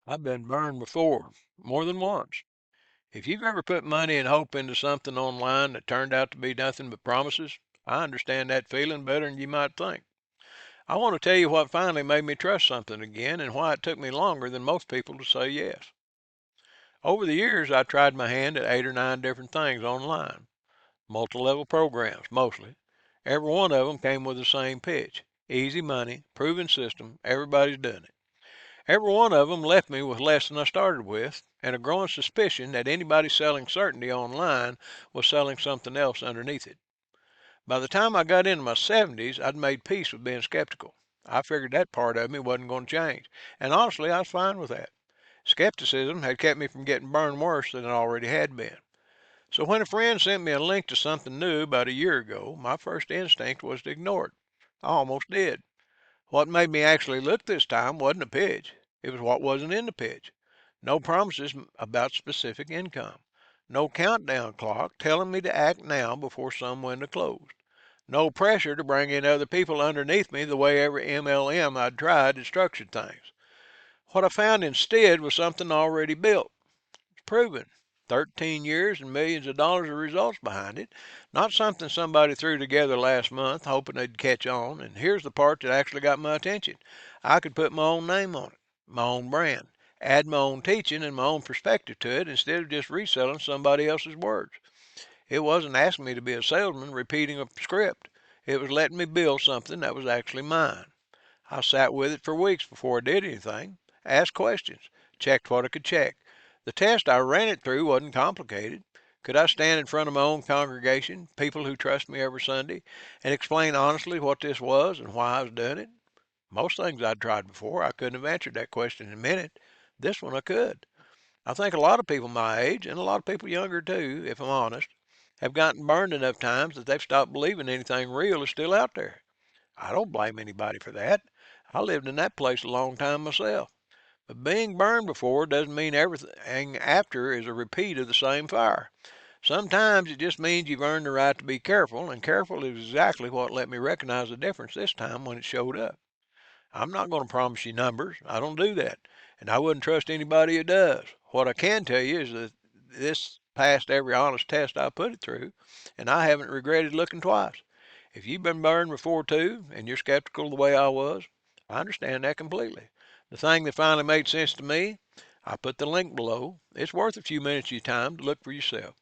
I've been burned before, more than once. If you've ever put money and hope into something online that turned out to be nothing but promises, I understand that feeling better than you might think. I want to tell you what finally made me trust something again and why it took me longer than most people to say yes. Over the years, I tried my hand at 8 or 9 different things online, multi-level programs mostly. Every one of them came with the same pitch. Easy money, proven system, everybody's doing it. Every one of them left me with less than I started with, and a growing suspicion that anybody selling certainty online was selling something else underneath it. By the time I got into my 70s, I'd made peace with being skeptical. I figured that part of me wasn't going to change, and honestly, I was fine with that. Skepticism had kept me from getting burned worse than it already had been. So when a friend sent me a link to something new about a year ago, my first instinct was to ignore it. I almost did. What made me actually look this time wasn't a pitch. It was what wasn't in the pitch. No promises about specific income. No countdown clock telling me to act now before some window closed. No pressure to bring in other people underneath me the way every MLM I'd tried had structured things. What I found instead was something already built. It's proven. 13 years and millions of dollars of results behind it. Not something somebody threw together last month hoping they'd catch on. And here's the part that actually got my attention. I could put my own name on it, my own brand, add my own teaching and my own perspective to it instead of just reselling somebody else's words. It wasn't asking me to be a salesman repeating a script. It was letting me build something that was actually mine. I sat with it for weeks before I did anything, asked questions, checked what I could check. The test I ran it through wasn't complicated. Could I stand in front of my own congregation, people who trust me every Sunday, and explain honestly what this was and why I was doing it? Most things I'd tried before, I couldn't have answered that question in a minute. This one I could. I think a lot of people my age, and a lot of people younger too, if I'm honest, have gotten burned enough times that they've stopped believing anything real is still out there. I don't blame anybody for that. I lived in that place a long time myself. But being burned before doesn't mean everything after is a repeat of the same fire. Sometimes it just means you've earned the right to be careful, and careful is exactly what let me recognize the difference this time when it showed up. I'm not going to promise you numbers. I don't do that. And I wouldn't trust anybody who does. What I can tell you is that this passed every honest test I put it through, and I haven't regretted looking twice. If you've been burned before too, and you're skeptical the way I was, I understand that completely. The thing that finally made sense to me, I put the link below. It's worth a few minutes of your time to look for yourself.